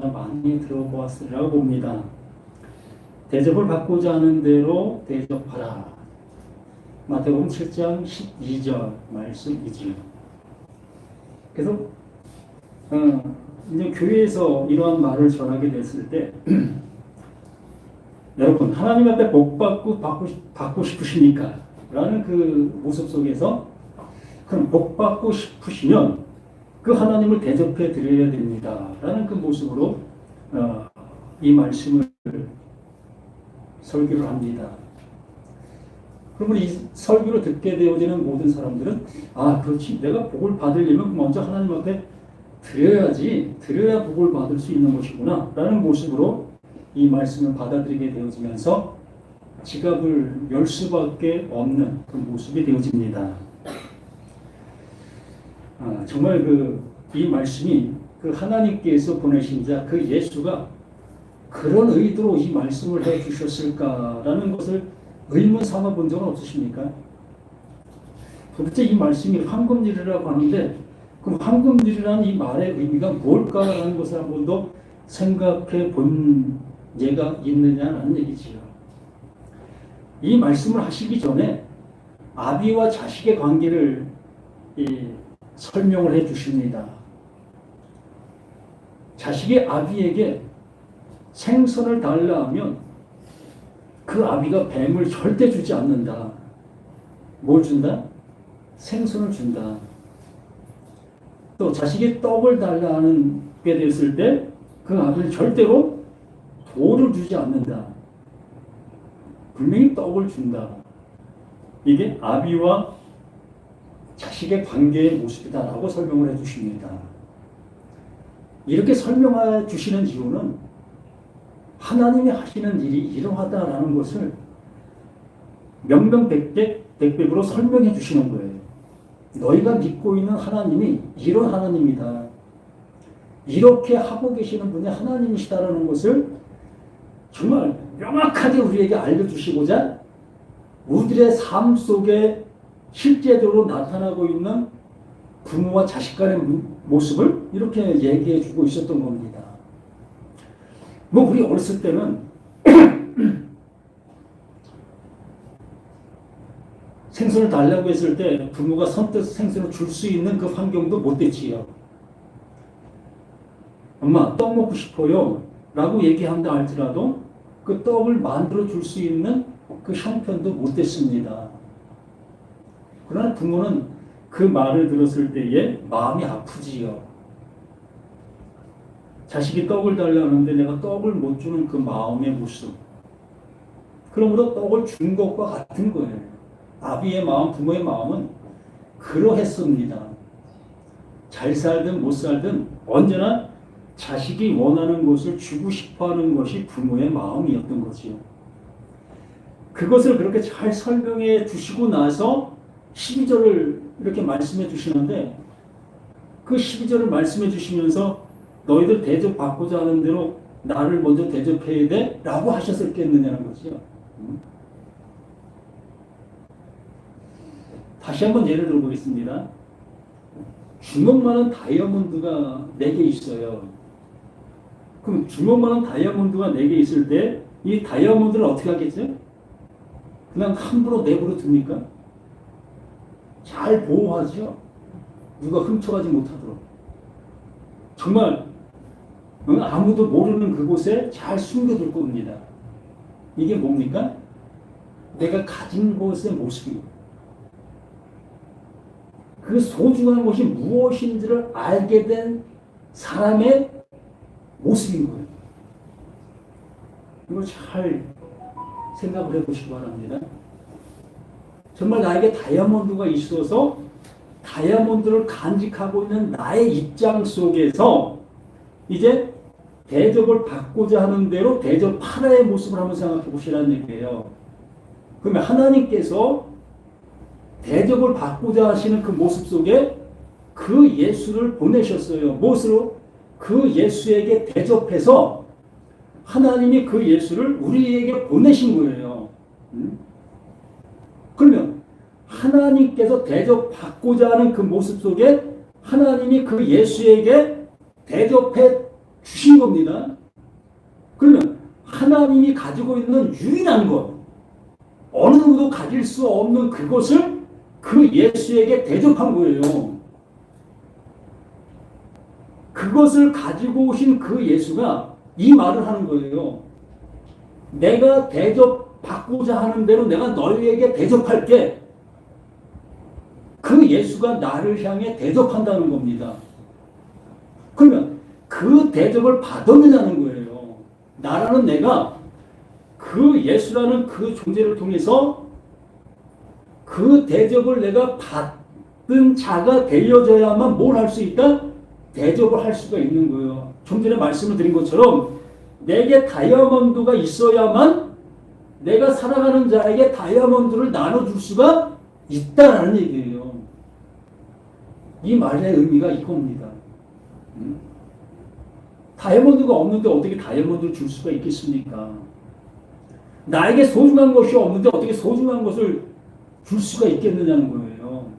많이 들어보았으리라고 봅니다. 대접을 받고자 하는 대로 대접하라. 마태복음 7장 12절 말씀이지요. 그래서 이제 교회에서 이러한 말을 전하게 됐을 때 여러분 하나님 앞에 복 받고 싶으십니까? 라는 그 모습 속에서 그럼 복 받고 싶으시면 그 하나님을 대접해 드려야 됩니다. 라는 그 모습으로 이 말씀을 설교를 합니다. 그러면 이 설교를 듣게 되어지는 모든 사람들은 그렇지, 내가 복을 받으려면 먼저 하나님 앞에 드려야지, 드려야 복을 받을 수 있는 것이구나 라는 모습으로 이 말씀을 받아들이게 되어지면서 지갑을 열 수밖에 없는 그 모습이 되어집니다. 정말 이 말씀이 그 하나님께서 보내신 자 그 예수가 그런 의도로 이 말씀을 해 주셨을까라는 것을 의문 삼아 본 적은 없으십니까? 도대체 이 말씀이 황금률이라고 하는데 그럼 황금률이라는 이 말의 의미가 뭘까라는 것을 한 번도 생각해 본 예가 있느냐는 얘기지요. 이 말씀을 하시기 전에 아비와 자식의 관계를 설명을 해 주십니다. 자식이 아비에게 생선을 달라 하면 그 아비가 뱀을 절대 주지 않는다. 뭘 준다? 생선을 준다. 또 자식이 떡을 달라 하는 게 됐을 때 그 아비는 절대로 돌을 주지 않는다. 분명히 떡을 준다. 이게 아비와 자식의 관계의 모습이다라고 설명을 해 주십니다. 이렇게 설명해 주시는 이유는 하나님이 하시는 일이 이러하다라는 것을 명명백백으로 설명해 주시는 거예요. 너희가 믿고 있는 하나님이 이런 하나님이다. 이렇게 하고 계시는 분이 하나님이시다라는 것을 정말 명확하게 우리에게 알려주시고자 우리들의 삶 속에 실제적으로 나타나고 있는 부모와 자식 간의 모습을 이렇게 얘기해 주고 있었던 겁니다. 우리 어렸을 때는 생선을 달라고 했을 때 부모가 선뜻 생선을 줄 수 있는 그 환경도 못 됐지요. 엄마 떡 먹고 싶어요 라고 얘기한다 할지라도 그 떡을 만들어 줄 수 있는 그 형편도 못 됐습니다. 그러나 부모는 그 말을 들었을 때에 마음이 아프지요. 자식이 떡을 달라는데 내가 떡을 못 주는 그 마음의 모습. 그러므로 떡을 준 것과 같은 거예요. 아비의 마음, 부모의 마음은 그러했습니다. 잘 살든 못 살든 언제나 자식이 원하는 것을 주고 싶어하는 것이 부모의 마음이었던 거지요. 그것을 그렇게 잘 설명해 주시고 나서 12절을 이렇게 말씀해 주시는데 그 12절을 말씀해 주시면서 너희들 대접받고자 하는 대로 나를 먼저 대접해야 돼? 라고 하셨겠느냐는 거죠. 다시 한번 예를 들어보겠습니다. 주먹 많은 다이아몬드가 4개 있어요. 그럼 주먹 많은 다이아몬드가 4개 있을 때 이 다이아몬드를 어떻게 하겠죠? 그냥 함부로 내버려 둡니까? 잘 보호하죠. 누가 훔쳐가지 못하도록. 정말 아무도 모르는 그곳에 잘 숨겨둘 겁니다. 이게 뭡니까? 내가 가진 것의 모습이고 그 소중한 것이 무엇인지를 알게 된 사람의 모습인 거예요. 이걸 잘 생각을 해보시기 바랍니다. 정말 나에게 다이아몬드가 있어서 다이아몬드를 간직하고 있는 나의 입장 속에서 이제 대접을 받고자 하는 대로 대접하라의 모습을 한번 생각해 보시라는 얘기예요. 그러면 하나님께서 대접을 받고자 하시는 그 모습 속에 그 예수를 보내셨어요. 무엇으로? 그 예수에게 대접해서 하나님이 그 예수를 우리에게 보내신 거예요. 그러면 하나님께서 대접받고자 하는 그 모습 속에 하나님이 그 예수에게 대접해 주신 겁니다. 그러면 하나님이 가지고 있는 유일한 것, 어느 누구도 가질 수 없는 그것을 그 예수에게 대접한 거예요. 그것을 가지고 오신 그 예수가 이 말을 하는 거예요. 내가 대접받고자 하는 대로 내가 너희에게 대접할게. 그 예수가 나를 향해 대접한다는 겁니다. 그러면 그 대접을 받았느냐는 거예요. 나라는 내가 그 예수라는 그 존재를 통해서 그 대접을 내가 받은 자가 되어져야만 뭘 할 수 있다? 대접을 할 수가 있는 거예요. 좀 전에 말씀을 드린 것처럼 내게 다이아몬드가 있어야만 내가 살아가는 자에게 다이아몬드를 나눠줄 수가 있다라는 얘기예요. 이 말의 의미가 이겁니다. 다이아몬드가 없는데 어떻게 다이아몬드를 줄 수가 있겠습니까? 나에게 소중한 것이 없는데 어떻게 소중한 것을 줄 수가 있겠느냐는 거예요.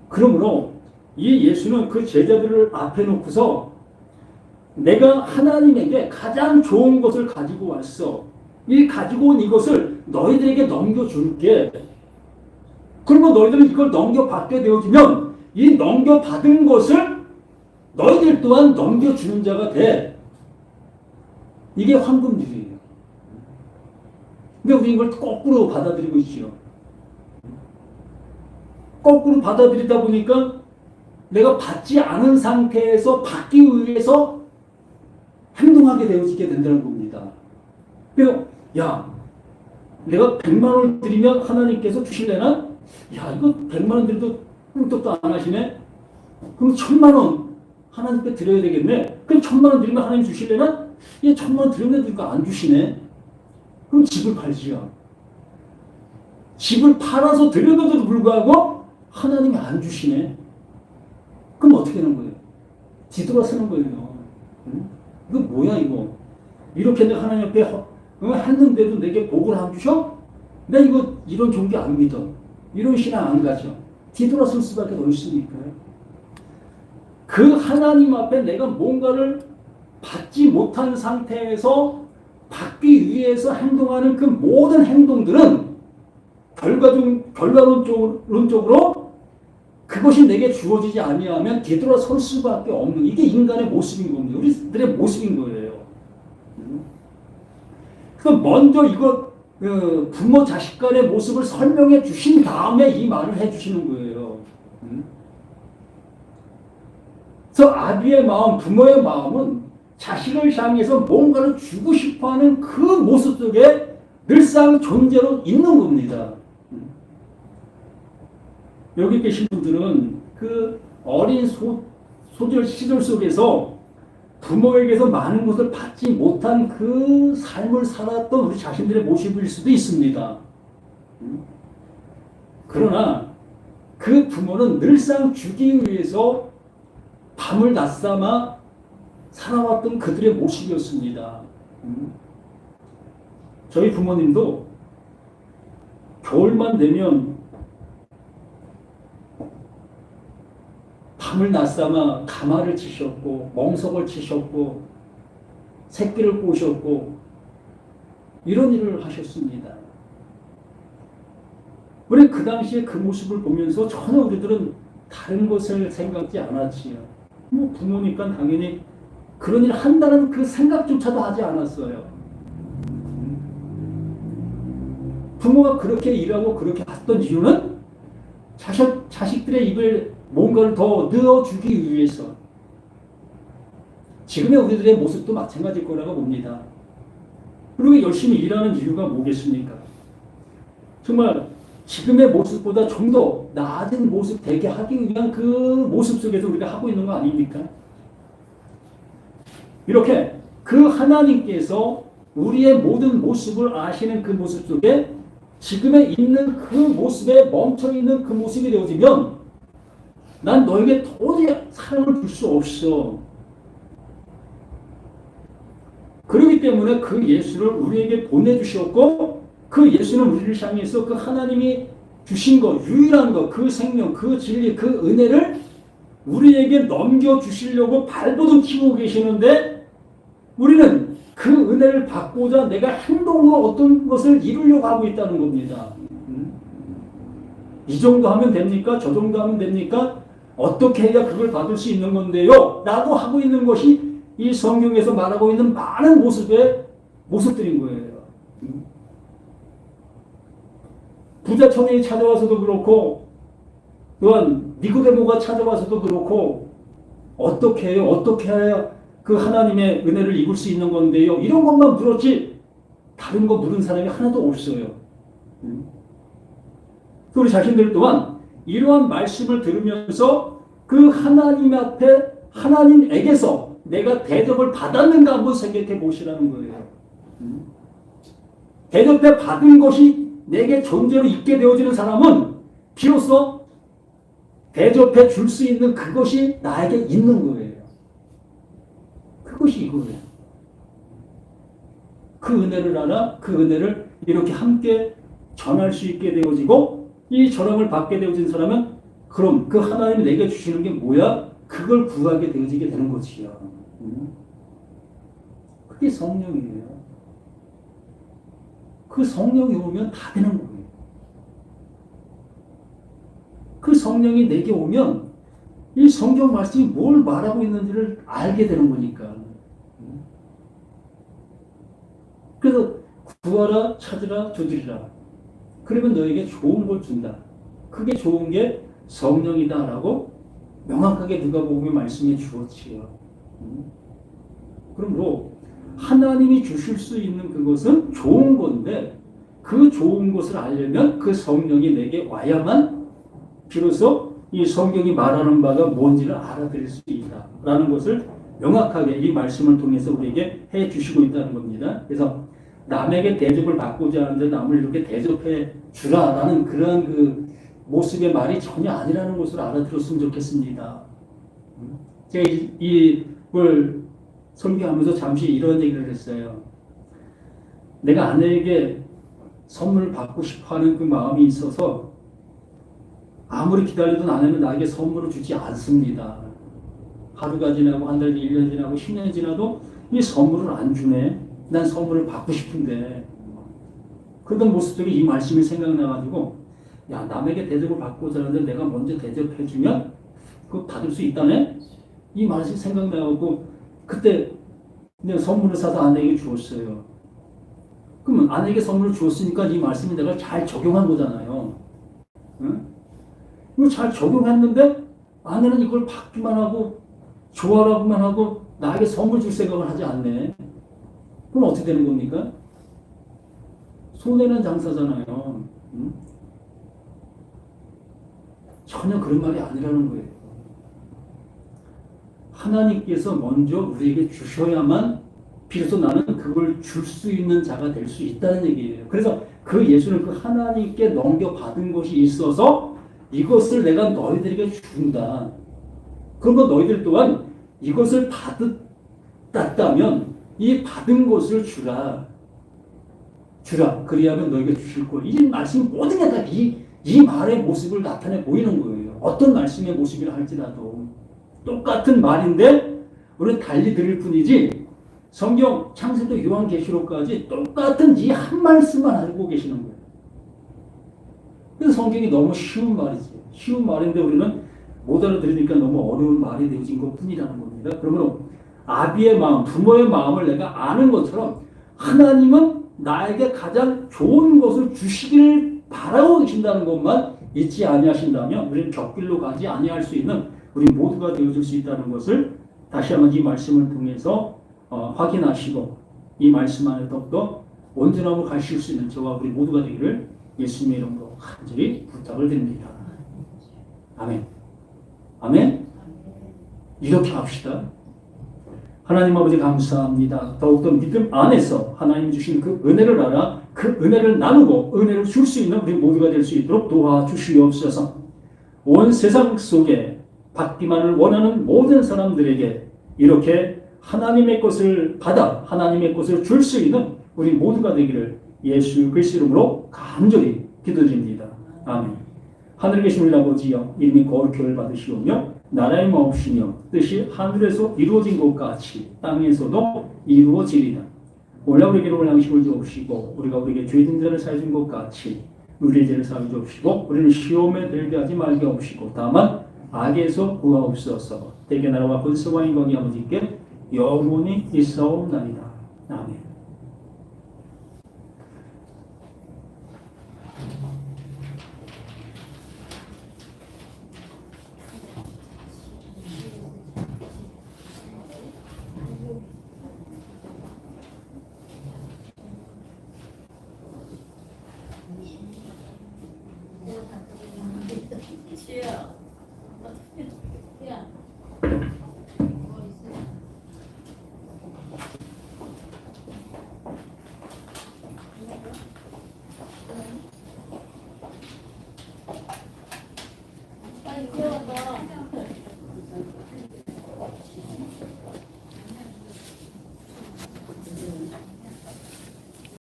그러므로 이 예수는 그 제자들을 앞에 놓고서 내가 하나님에게 가장 좋은 것을 가지고 왔어. 이 가지고 온 이것을 너희들에게 넘겨줄게. 그러면 너희들은 이걸 넘겨받게 되어지면 이 넘겨받은 것을 너희들 또한 넘겨주는 자가 돼. 이게 황금줄이에요. 근데 우리 이걸 거꾸로 받아들이고 있죠. 거꾸로 받아들이다 보니까 내가 받지 않은 상태에서 받기 위해서 행동하게 되어지게 된다는 겁니다. 그래서 야, 내가 100만 원을 드리면 하나님께서 주실래나? 야, 이거 100만 원 드려도 꿈떡도 안 하시네? 그럼 1000만 원 하나님께 드려야 되겠네? 그럼 1000만 원 드리면 하나님 주실래나? 얘 1000만 원 드렸는데 안 주시네? 그럼 집을 팔지요. 집을 팔아서 드렸는데도 불구하고 하나님이 안 주시네? 그럼 어떻게 되는 거예요? 뒤돌아서는 거예요. 응? 이거 뭐야 이거? 이렇게 내가 하나님 앞에 했는데도 내게 복을 안 주셔? 나 이거 이런 종교 안 믿어. 이런 신앙 안 가져. 뒤돌아설 수밖에 없으니까요. 그 하나님 앞에 내가 뭔가를 받지 못한 상태에서 받기 위해서 행동하는 그 모든 행동들은 결과론적으로 그것이 내게 주어지지 아니하면 뒤돌아설 수밖에 없는 이게 인간의 모습인 겁니다. 우리들의 모습인 거예요. 그래서 먼저 이거 부모 자식 간의 모습을 설명해 주신 다음에 이 말을 해 주시는 거예요. 그래서 아비의 마음, 부모의 마음은 자식을 향해서 뭔가를 주고 싶어하는 그 모습 속에 늘상 존재로 있는 겁니다. 여기 계신 분들은 그 어린 소절 시절 속에서 부모에게서 많은 것을 받지 못한 그 삶을 살았던 우리 자신들의 모습일 수도 있습니다. 그러나 그 부모는 늘상 주기 위해서 밤을 낮삼아 살아왔던 그들의 모습이었습니다. 저희 부모님도 겨울만 되면 밤을 낮삼아 가마를 치셨고 멍석을 치셨고 새끼를 꼬셨고 이런 일을 하셨습니다. 우리 그 당시에 그 모습을 보면서 전혀 우리들은 다른 것을 생각지 않았지요. 뭐 부모니까 당연히 그런 일을 한다는 그 생각조차도 하지 않았어요. 부모가 그렇게 일하고 그렇게 했던 이유는 자식들의 입에 뭔가를 더 넣어주기 위해서. 지금의 우리들의 모습도 마찬가지일 거라고 봅니다. 그리고 열심히 일하는 이유가 뭐겠습니까? 정말 지금의 모습보다 좀 더 나아진 모습 되게 하기 위한 그 모습 속에서 우리가 하고 있는 거 아닙니까? 이렇게 그 하나님께서 우리의 모든 모습을 아시는 그 모습 속에 지금에 있는 그 모습에 멈춰있는 그 모습이 되어지면 난 너에게 도저히 사랑을 줄 수 없어. 그렇기 때문에 그 예수를 우리에게 보내주셨고 그 예수는 우리를 향해서 그 하나님이 주신 것, 유일한 것, 그 생명, 그 진리, 그 은혜를 우리에게 넘겨주시려고 발버둥 치고 계시는데 우리는 그 은혜를 받고자 내가 행동으로 어떤 것을 이루려고 하고 있다는 겁니다. 이 정도 하면 됩니까? 저 정도 하면 됩니까? 어떻게 해야 그걸 받을 수 있는 건데요? 라고 하고 있는 것이 이 성경에서 말하고 있는 많은 모습들인 거예요. 부자 청년이 찾아와서도 그렇고 또한 니고데모가 찾아와서도 그렇고 어떻게 해요? 어떻게 해야 그 하나님의 은혜를 입을 수 있는 건데요? 이런 것만 물었지 다른 거 물은 사람이 하나도 없어요. 우리 자신들 또한 이러한 말씀을 들으면서 그 하나님 앞에 하나님에게서 내가 대접을 받았는가 한번 생각해 보시라는 거예요. 대접해 받은 것이 내게 존재로 있게 되어지는 사람은 비로소 대접해 줄 수 있는 그것이 나에게 있는 거예요. 그것이 이거예요. 그 은혜를 알아 그 은혜를 이렇게 함께 전할 수 있게 되어지고 이 전함을 받게 되어진 사람은 그럼 그 하나님이 내게 주시는 게 뭐야? 그걸 구하게 되어지게 되는 것이야. 그게 성령이에요. 그 성령이 오면 다 되는 거예요. 그 성령이 내게 오면 이 성경 말씀이 뭘 말하고 있는지를 알게 되는 거니까. 그래서 구하라, 찾으라, 주리라. 그러면 너에게 좋은 걸 준다. 그게 좋은 게 성령이다라고 명확하게 누가복음에 말씀해 주었지요. 그러므로 하나님이 주실 수 있는 그것은 좋은 건데 그 좋은 것을 알려면 그 성령이 내게 와야만 비로소 이 성경이 말하는 바가 뭔지를 알아들을 수 있다라는 것을 명확하게 이 말씀을 통해서 우리에게 해 주시고 있다는 겁니다. 그래서 남에게 대접을 받고자 하는데 남을 이렇게 대접해 주라라는 그런 그 모습의 말이 전혀 아니라는 것을 알아들었으면 좋겠습니다. 제가 이걸 설교하면서 잠시 이런 얘기를 했어요. 내가 아내에게 선물을 받고 싶어하는 그 마음이 있어서 아무리 기다려도 아내는 나에게 선물을 주지 않습니다. 하루가 지나고 한 달, 1년 지나고 10년 지나도 이 선물을 안 주네. 난 선물을 받고 싶은데. 그런 모습들이 이 말씀이 생각나가지고 야 남에게 대접을 받고자 하는데 내가 먼저 대접해주면 그거 받을 수 있다네? 이 말씀이 생각나고 그때 내가 선물을 사서 아내에게 주었어요. 그러면 아내에게 선물을 주었으니까 이 말씀이 내가 잘 적용한 거잖아요. 응? 이거 잘 적용했는데 아내는 이걸 받기만 하고 좋아라고만 하고 나에게 선물 줄 생각을 하지 않네. 그럼 어떻게 되는 겁니까? 손해는 장사잖아요. 응? 전혀 그런 말이 아니라는 거예요. 하나님께서 먼저 우리에게 주셔야만 비로소 나는 그걸 줄 수 있는 자가 될 수 있다는 얘기예요. 그래서 그 예수는 그 하나님께 넘겨받은 것이 있어서 이것을 내가 너희들에게 준다. 그러면 너희들 또한 이것을 받았다면 이 받은 것을 주라. 그리하면 너희가 주실 거야. 이 말씀이 모든 게 다 이 말의 모습을 나타내 보이는 거예요. 어떤 말씀의 모습이라 할지라도. 똑같은 말인데 우리는 달리 들을 뿐이지 성경 창세도 요한계시록까지 똑같은 이 한 말씀만 알고 계시는 거예요. 그래서 성경이 너무 쉬운 말이지. 쉬운 말인데 우리는 못 알아들으니까 너무 어려운 말이 되어진 것 뿐이라는 겁니다. 그러므로 아비의 마음, 부모의 마음을 내가 아는 것처럼 하나님은 나에게 가장 좋은 것을 주시기를 바라고 계신다는 것만 잊지 아니하신다면 우리는 곁길로 가지 아니할 수 있는 우리 모두가 되어줄 수 있다는 것을 다시 한번 이 말씀을 통해서 확인하시고 이 말씀 안에 더욱더 온전함을 가실 수 있는 저와 우리 모두가 되기를 예수님의 이름으로 간절히 부탁을 드립니다. 아멘. 아멘. 이렇게 합시다. 하나님 아버지 감사합니다. 더욱더 믿음 안에서 하나님 주신 그 은혜를 알아 그 은혜를 나누고 은혜를 줄 수 있는 우리 모두가 될 수 있도록 도와주시옵소서. 온 세상 속에 받기만을 원하는 모든 사람들에게 이렇게 하나님의 것을 받아 하나님의 것을 줄 수 있는 우리 모두가 되기를 예수 그리스도 이름으로 간절히 기도드립니다. 아멘. 하늘에 계신 우리 아버지여 이름이 거룩히 받으시오며 나라의 마옵시며 뜻이 하늘에서 이루어진 것 같이 땅에서도 이루어지리라. 오늘 우리에게 오늘 양식을 주옵시고 우리가 우리에게 죄진 자를 사해 준 것 같이 우리의 죄를 사해 주옵시고 우리는 시험에 들게 하지 말게 하옵시고 다만 악에서 구하옵소서. 대개 나라와 권세와 영광이 아버지께 영원히 있사옵나이다. 아멘.